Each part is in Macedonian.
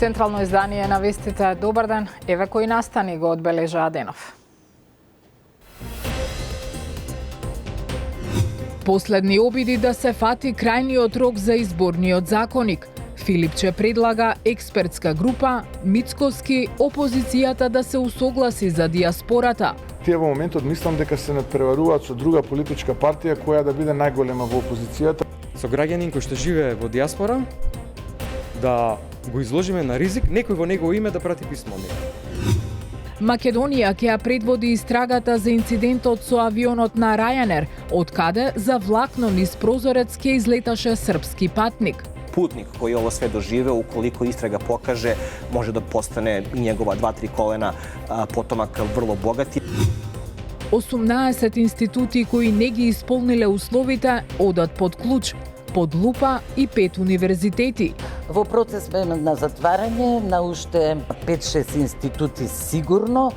Централно издание на вестите Добар ден, еве кои настани го одбележаа денов. Последни обиди да се фати крајниот рок за изборниот законик. Филипче предлага експертска група, Мицкоски опозицијата да се усогласи за диаспората. Тие во моментот мислам дека се надпреваруваат со друга политичка партија која да биде најголема во опозицијата. Со граѓанин кој што живее во диаспора, да го изложиме на ризик, некој во негово име да прати писмо од него. Македонија ќе ја предводи истрагата за инцидентот со авионот на Ryanair, од каде за влакно низ прозорец ќе излеташе српски патник. Putnik koji je ovo sve doživeo, ukoliko istraga pokaže, može da postane i njegova 2-3 kolena potomak vrlo bogati. 18 институти кои не ги исполниле условите одат под клуч, под лупа и 5 универзитети. Во процес сме на затварање на уште 5-6 институти сигурно.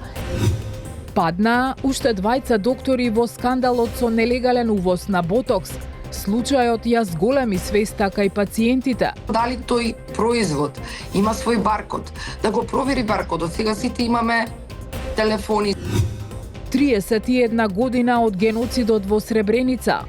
Паднаа уште двајца доктори во скандалот со нелегален увоз на ботокс. Случајот ја зголеми свеста кај пациентите. Дали тој производ има свој баркод, да го провери баркодот. Сега сите имаме телефони. 31 година од геноцидот во Сребреница.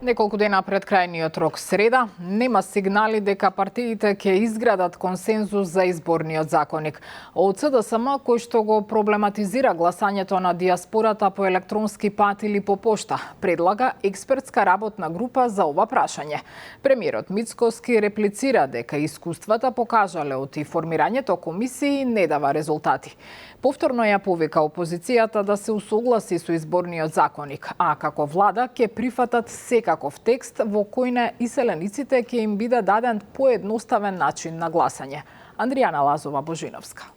Неколку дена пред крајниот рок среда, нема сигнали дека партиите ќе изградат консензус за изборниот законик. Од СДСМ, кој што го проблематизира гласањето на диаспората по електронски пат или по пошта, предлага експертска работна група за ова прашање. Премиерот Мицкоски реплицира дека искуствата покажале од и формирањето комисии не дава резултати. Повторно ја повика опозицијата да се усогласи со изборниот законик, а како влада ќе прифатат секаков текст во кој на иселениците ќе им биде даден поедноставен начин на гласање. Андријана Лазова-Божиновска.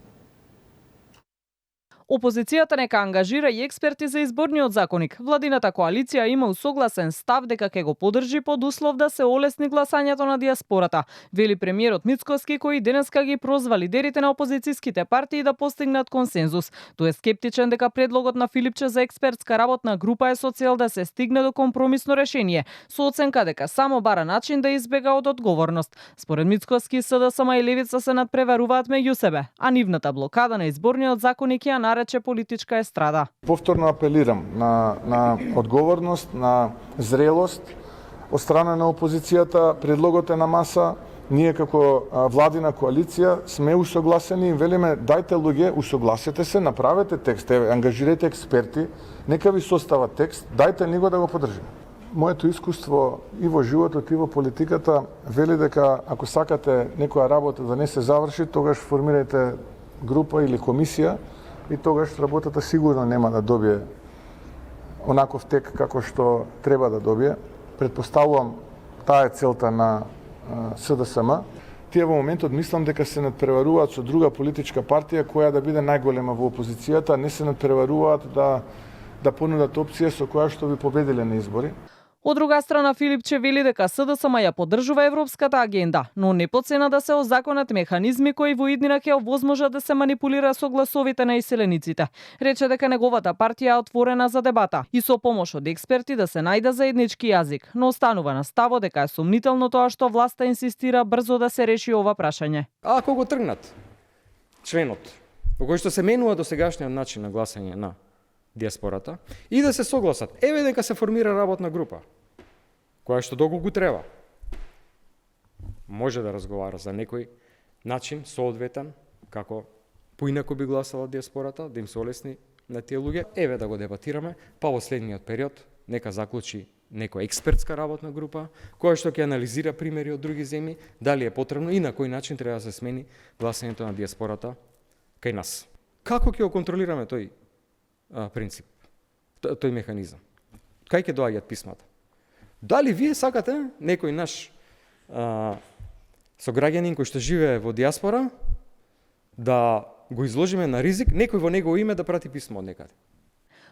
Опозицијата нека ангажира и експерти за изборниот законик. Владината коалиција има усогласен став дека ќе го поддржи под услов да се олесни гласањето на диаспората, вели премиерот Мицкоски, кој денеска ги прозва лидерите на опозицијските партии да постигнат консензус. Тој е скептичен дека предлогот на Филипче за експертска работна група е со цел да се стигне до компромисно решение, со оценка дека само бара начин да избега од одговорност. Според Мицкоски, СДСМ и Левица се надпреваруваат меѓу себе, а нивната блокада на изборниот законик ја нарече политичка естрада. Повторно апелирам на одговорност, на зрелост од страна на опозицијата. Предлогот е на маса. Ние како владина коалиција сме усогласени и велиме дајте луѓе, усогласете се, направете текст, ангажирайте експерти, нека ви состават текст, дајте ни го да го поддржиме. Моето искуство и во животот и во политиката вели дека ако сакате некоја работа да не се заврши, тогаш формирајте група или комисија и тогаш работата сигурно нема да добие онаков тек како што треба да добие. Предпоставувам таа е целта на СДСМ. Тие во моментот мислам дека се надпреваруваат со друга политичка партија која да биде најголема во опозицијата, не се надпреваруваат да понудат опција со која што би победиле на избори. Од друга страна, Филипче вели дека СДСМ ја поддржува европската агенда, но не по цена да се озаконат механизми кои во иднина ќе овозможат да се манипулира со гласовите на иселениците. Рече дека неговата партија е отворена за дебата и со помош од експерти да се најде заеднички јазик, но останува на ставот дека е сомнително тоа што власта инсистира брзо да се реши ова прашање. А ако го тргнат членот, во кој што се менува досегашниот начин на гласање на диаспората и да се согласат, еве дека се формира работна група, која што доколку треба може да разговара за некој начин соодветен како поинако би гласала диаспората, да им се олесни на тие луѓе, еве да го дебатираме, па во следниот период нека заклучи некоја експертска работна група која што ќе анализира примери од други земји, дали е потребно и на кој начин треба да се смени гласањето на диаспората кај нас. Како ќе го контролираме тој принцип, тој механизам? Кај ќе доаѓаат писмата? Дали вие сакате некој наш со граѓанин кој што живее во диаспора да го изложиме на ризик, некој во негово име да прати писмо од некаде?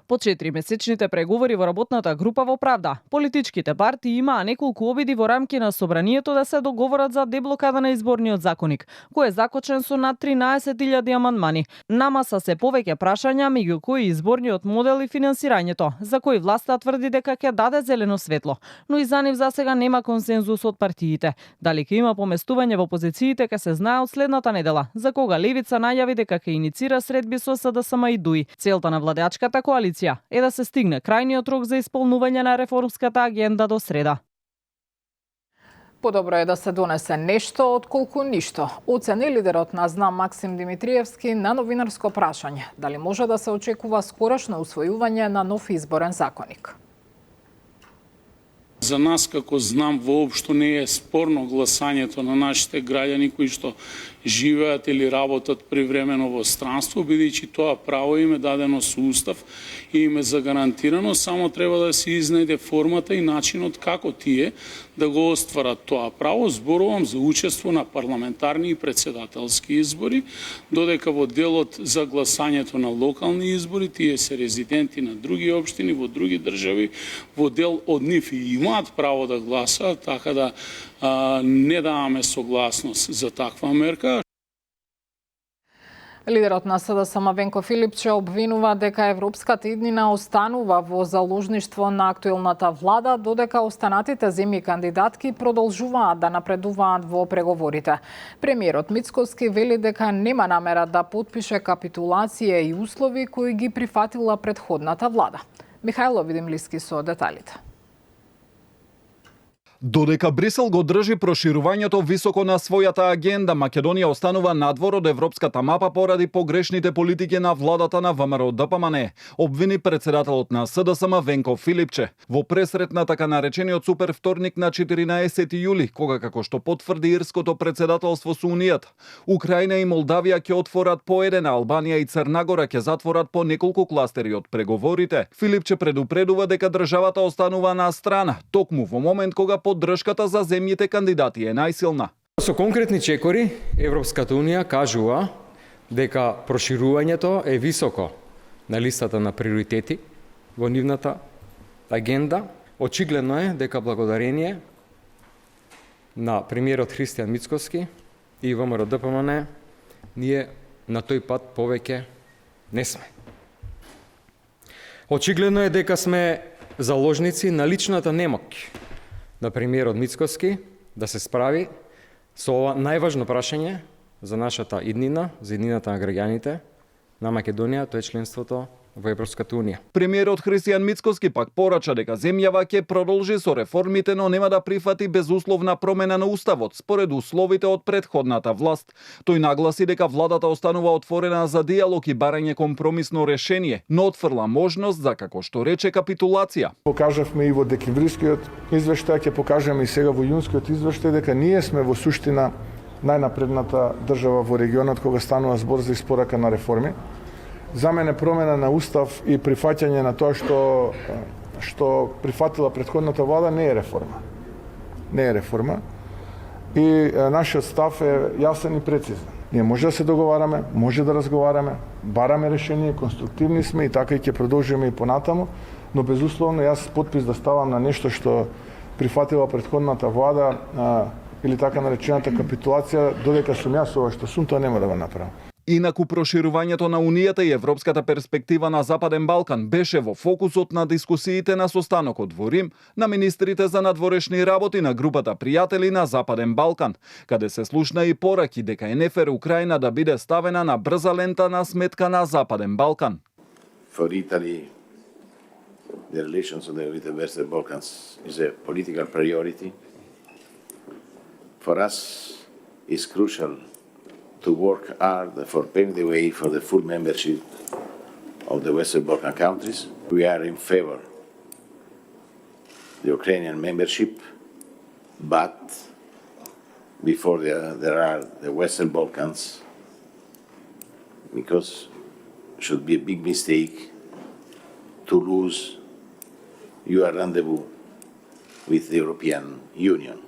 По 4-месечните преговори во работната група во Правда, политичките партии имаа неколку обиди во рамки на собранието да се договорат за деблокада на изборниот законик, кој е закочен со над 13.000 амандмани. Намаса се повеќе прашања, меѓу кои изборниот модел и финансирањето, за кои власта тврди дека ќе даде зелено светло, но и за нив засега нема консензус од партиите. Дали ќе има поместување во позициите ќе се знае од следната недела, за кога Левица најави дека ќе иницира средби со СДСМ и ДУИ. Целта на владеачката коалиција е да се стигне крајниот рок за исполнување на реформската агенда до среда. Подобро е да се донесе нешто отколку ништо, оцени лидерот на ЗНАМ Максим Димитриевски на новинарско прашање. Дали може да се очекува скорошно усвојување на нов изборен законик? За нас како ЗНАМ воопшто не е спорно гласањето на нашите граѓани кои што живеат или работат привремено во странство, бидејќи тоа право им е дадено со устав и им е загарантирано, само треба да се изнајде формата и начинот како тие да го остварат тоа право. Зборувам за учество на парламентарни и председателски избори, додека во делот за гласањето на локални избори тие се резиденти на други општини во други држави, во дел од нив и имаат право да гласаат, така да не даваме согласност за таква мерка. Лидерот на СДСМ Венко Филипче обвинува дека европската иднина останува во заложништво на актуелната влада, додека останатите земји кандидатки продолжуваат да напредуваат во преговорите. Премиерот Мицкоски вели дека нема намера да потпише капитулација и услови кои ги прифатила претходната влада. Михајло Видимлиски со деталите. Додека Брисел го држи проширувањето високо на својата агенда, Македонија останува надвор од европската мапа поради погрешните политики на владата на ВМРО ДПМН, обвини председателот на СДСМ Венко Филипче во пресрет на така наречениот супер вторник на 14 јули, кога, како што потврди ирското председателство со Унијата, Украина и Молдавија ќе отворат по еден, Албанија и Црна Гора ќе затворат по неколку кластери од преговорите. Филипче предупредува дека државата останува на страна, токму во момент кога поддршката за земјите кандидати е најсилна. Со конкретни чекори, Европската Унија кажува дека проширувањето е високо на листата на приоритети во нивната агенда. Очигледно е дека благодарение на премиерот Христијан Мицкоски и ВМРО ДПМН ние на тој пат повеќе не сме. Очигледно е дека сме заложници на личната немоќ на премиерот Мицкоски да се справи со ова најважно прашање за нашата иднина, за иднината на граѓаните на Македонија, тоа е членството во Европската Унија. Премиерот Христијан Мицкоски пак порача дека земјава ќе продолжи со реформите, но нема да прифати безусловна промена на уставот според условите од претходната власт. Тој нагласи дека владата останува отворена за диалог и барање компромисно решение, но отфрла можност за, како што рече, капитулација. Покажавме и во декемврискиот извештај, ќе покажеме и сега во јунскиот извештај дека ние сме во суштина најнапредната држава во регионот кога станува збор за испорака на реформи. За мене промена на устав и прифаќање на тоа што прифатила претходната влада не е реформа. Не е реформа. И нашиот став е јасен и прецизен. Ние може да се договараме, може да разговараме, бараме решение, конструктивни сме и така и ќе продолжиме и понатаму, но безусловно јас подпис да ставам на нешто што прифатила претходната влада или така наречената капитулација, додека сум јас ова што сум, тоа нема да го направам. Инаку проширувањето на Унијата и европската перспектива на Западен Балкан беше во фокусот на дискусиите на состанокот во Рим на министрите за надворешни работи на групата пријатели на Западен Балкан, каде се слушна и пораки дека е нефер Украина да биде ставена на брза лента на сметка на Западен Балкан. For Italy, the relations with the Western Balkans is a political priority. For us, it's crucial to work hard for paving the way for the full membership of the Western Balkan countries. We are in favor of the Ukrainian membership, but before there are the Western Balkans, because it should be a big mistake to lose your rendezvous with the European Union.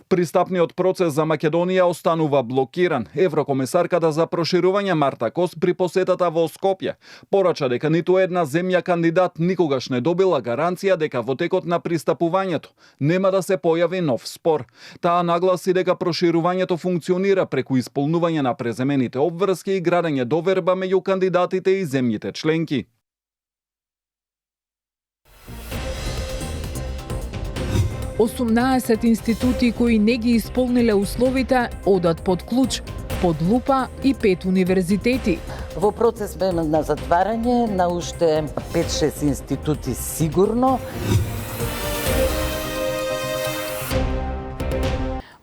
Пристапниот процес за Македонија останува блокиран. Еврокомисарката за проширување Марта Кос при посетата во Скопје порача дека ниту една земја кандидат никогаш не добила гаранција дека во текот на пристапувањето нема да се појави нов спор. Таа нагласи дека проширувањето функционира преку исполнување на преземените обврски и градење доверба меѓу кандидатите и земјите членки. Осумнаесет институти кои не ги исполниле условите одат под клуч, под лупа и 5 универзитети. Во процес сме на затварање на уште 5-6 институти сигурно.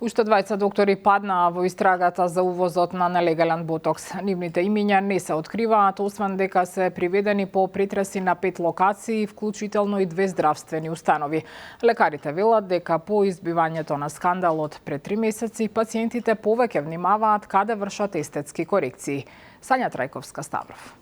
Уште 20 доктори паднаа во истрагата за увозот на нелегален ботокс. Нивните имиња не се откриваат, освен дека се приведени по претреси на 5 локации, вклучително и 2 здравствени установи. Лекарите велат дека по избивањето на скандалот пред 3 месеци, пациентите повеќе внимаваат каде вршат естетски корекции. Сања Трајковска-Ставров.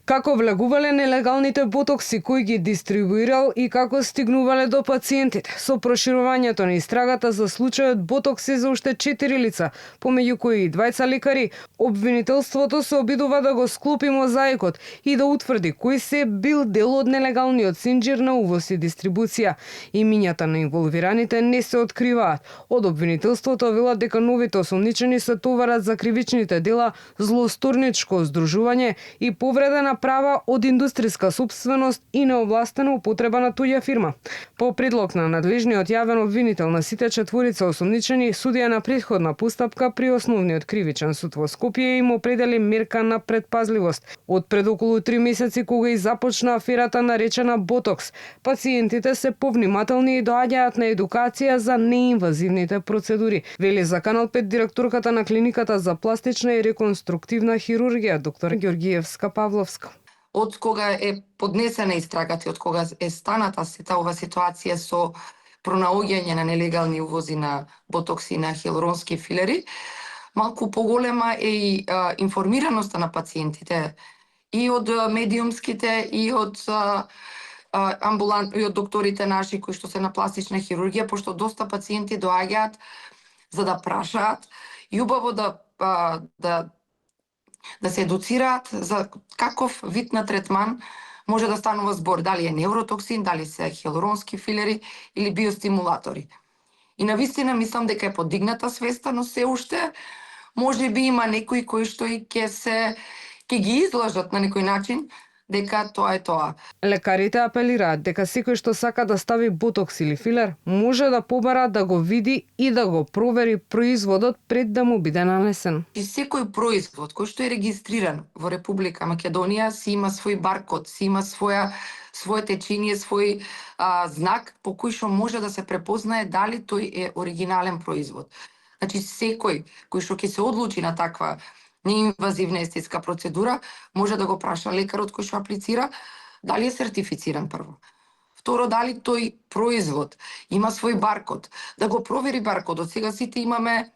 Како влегувале нелегалните ботокси, кој ги дистрибуирал и како стигнувале до пациентите. Со проширувањето на истрагата за случајот ботокси за уште 4 лица, помеѓу кои и 20 лекари, обвинителството се обидува да го склопи мозаикот и да утврди кој се бил дел од нелегалниот синџир на увоз и дистрибуција. Имињата на инволвираните не се откриваат. Од обвинителството велат дека новите осомничени се товарат за кривичните дела злосторничко здружување и повреда на права од индустријска сопственост и неовластена употреба на туѓа фирма. По предлог на надлежниот јавен обвинител на сите четворица осомничени, судија на претходна постапка при основниот кривичен суд во Скопје им определи мерка на предпазливост. Од пред околу 3 месеци кога и започна аферата наречена ботокс, пациентите се повнимателни и доаѓаат на едукација за неинвазивните процедури, вели за Канал 5 директорката на клиниката за пластична и реконструктивна хирургија доктор Ѓоргиевска-Павловска. Од кога е поднесена истрагата, од кога е станата сета ова ситуација со пронаоѓање на нелегални увози на ботокси и на хиалуронски филери, малку поголема е и информираноста на пациентите и од медиумските и од и од докторите наши кои што се на пластична хирургија, пошто доста пациенти доаѓаат за да прашаат и убаво да се едуцираат за каков вид на третман може да станува збор, дали е невротоксин, дали се хиалуронски филери или биостимулатори. И навистина мислам дека е подигната свеста, но се уште може би има некои кои што и ќе ги излажат на некој начин дека тоа е тоа. Лекарите апелираат дека секој што сака да стави ботокс или филер може да побара да го види и да го провери производот пред да му биде нанесен. И секој производ кој што е регистриран во Република Македонија си има свој баркод, си има свое течение, свој знак по кој што може да се препознае дали тој е оригинален производ. Значи секој кој што ќе се одлучи на таква неинвазивна естетска процедура може да го праша лекарот кој што аплицира дали е сертифициран прво. Второ, дали тој производ има свој баркод, да го провери баркодот. Сега сите имаме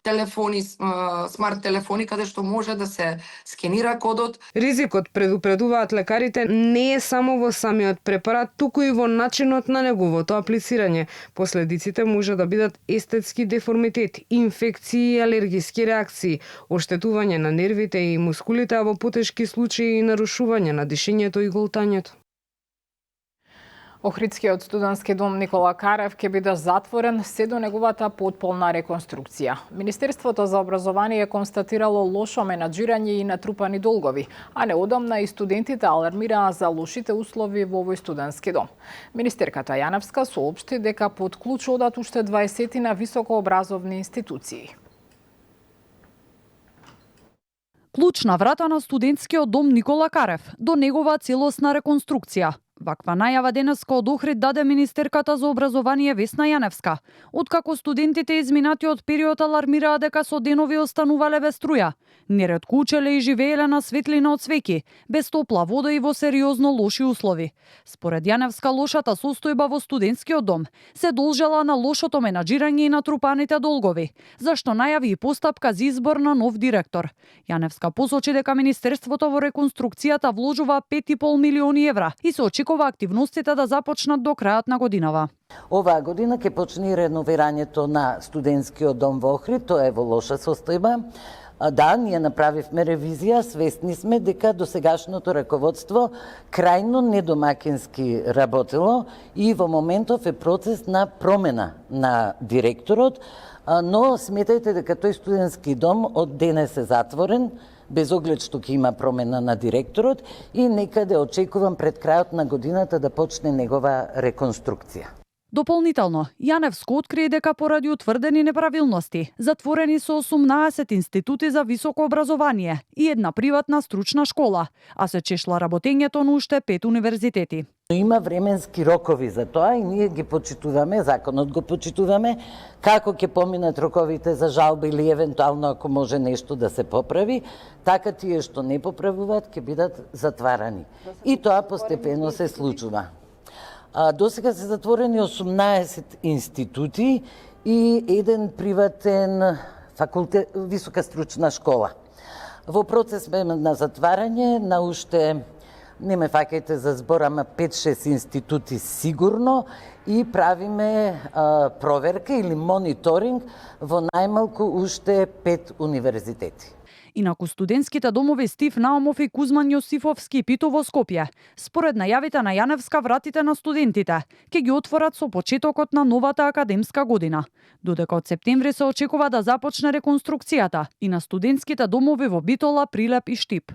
телефони, смарт телефони каде што може да се скенира кодот. Ризикот, предупредуваат лекарите, не е само во самиот препарат, туку и во начинот на неговото аплицирање. Последиците може да бидат естетски деформитет, инфекции и алергиски реакции, оштетување на нервите и мускулите, а во потешки случаи и нарушување на дишењето и голтањето. Охридскиот студентски дом Никола Карев ќе биде затворен се до неговата потполна реконструкција. Министерството за образование констатирало лошо менаџирање и натрупани долгови, а неодамна и студентите алармираа за лошите услови во овој студентски дом. Министерката Јаневска соопшти дека под клуч одат уште 20 на високообразовни институции. Клуч на врата на студентскиот дом Никола Карев до негова целосна реконструкција. Ваква најава денеска од Охрид даде министерката за образование Весна Јаневска, откако студентите изминатиот период алармираа дека со денови останувале без струја, неретко учеле и живееле на светлина од свеќи, без топла вода и во сериозно лоши услови. Според Јаневска, лошата состојба во студентскиот дом се должела на лошото менаџирање и натрупаните долгови, зашто најави и постапка за избор на нов директор. Јаневска посочи дека министерството во реконструкцијата вложува 5,5 милиони евра и се очекува очекува активностите да започнат до крајот на годинава. Оваа година ќе почне и реновирањето на студентскиот дом во Охрид, тоа е во лоша состојба. Да, ние направивме ревизија, свесни сме дека досегашното раководство крајно недомакински работело и во моментов е процес на промена на директорот, но сметајте дека тој студентски дом од денес е затворен, без оглед што ќе има промена на директорот и некаде очекувам пред крајот на годината да почне негова реконструкција. Дополнително, Јаневско открие дека поради утврдени неправилности, затворени се 18 институти за високо образование и една приватна стручна школа, а се чешла работењето на уште 5 универзитети. Има временски рокови за тоа и ние ги почитуваме, законот го почитуваме, како ќе поминат роковите за жалба или евентуално ако може нешто да се поправи, така тие што не поправуваат ќе бидат затварани. И тоа постепено се случува. До сега се затворени 18 институти и еден приватен факултет, висока стручна школа. Во процес сме на затварање, на уште не ме фаќајте за збор, ама 5-6 институти сигурно и правиме проверка или мониторинг во најмалку уште 5 универзитети. Инаку студентските домови Стив Наумов и Кузман Јосифовски Пито во Скопје, според најавите на Јаневска, вратите на студентите ќе ги отворат со почетокот на новата академска година, додека од септември се очекува да започне реконструкцијата и на студентските домови во Битола, Прилеп и Штип.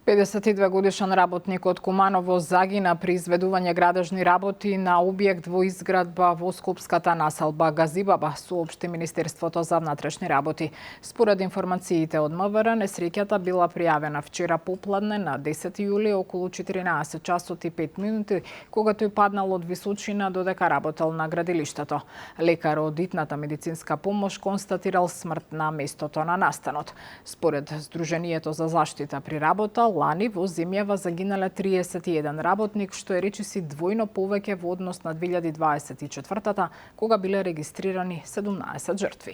52 годишен работник од Куманово загина при изведување градежни работи на објект во изградба во скопската населба Газибаба, соопшти Министерството за внатрешни работи. Според информациите од МВР, несреќата била пријавена вчера попладне на 10 јули околу 14 часот и 5 минути, кога тој паднал од височина додека работел на градилиштето. Лекар од итната медицинска помош констатирал смрт на местото на настанот. Според Сдруженијето за заштита при работа, лани во земјава загинале 31 работник, што е речиси двојно повеќе во однос на 2024-та, кога биле регистрирани 17 жртви.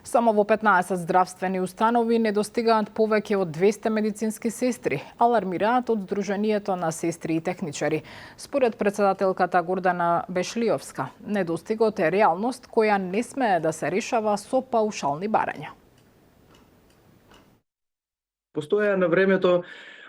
Само во 15 здравствени установи недостигаат повеќе од 200 медицински сестри, алармираат од Сдруженијето на сестри и техничари. Според председателката Гордана Бешлиовска, недостигот е реалност која не смее да се решава со паушални барања. Постоја на времето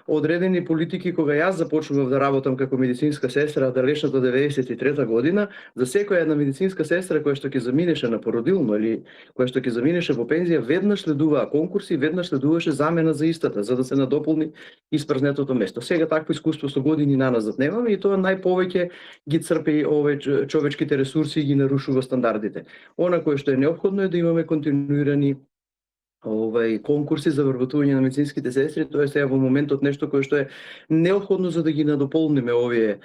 одредени политики кога јас започнував да работам како медицинска сестра далечната 93 година, за секоја една медицинска сестра која што ќе заминеше на породилно или која што ќе заминеше во пензија, веднаш следуваа конкурси, веднаш следуваше замена за истата, за да се надополни испразнетото место. Сега такво искуство со години наназад немаме и тоа најповеќе ги црпи овие човечките ресурси и ги нарушува стандардите. Она кое што е неопходно е да имаме континуирани конкурси за вработување на медицинските сестри, тоа е сега во моментот нешто кое што е неопходно за да ги надополниме овие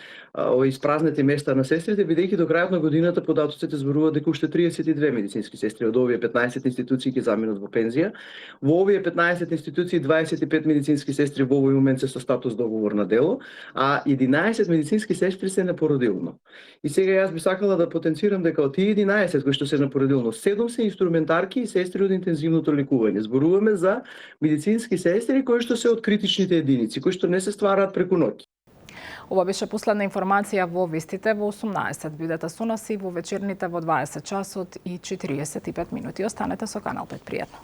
испразнети места на сестрите, бидејќи до крајот на годината податоците зборуваат дека уште 32 медицински сестри од овие 15 институции ќе заминат во пензија. Во овие 15 институции 25 медицински сестри во овој момент се со статус договор на дело, а 11 медицински сестри се на породилно. И сега јас би сакала да потенцирам дека од тие 11 кои што се на породилно, 7 се инструментарки и сестри од интензивното лекување. Зборуваме за медицински сестри кои што се од критичните единици, кои што не се ствараат преку ноќ. Ова беше последна информација во вестите во 18. Бидете со нас и во вечерните во 20 часот и 45 минути. Останете со Канал 5. Пријатно.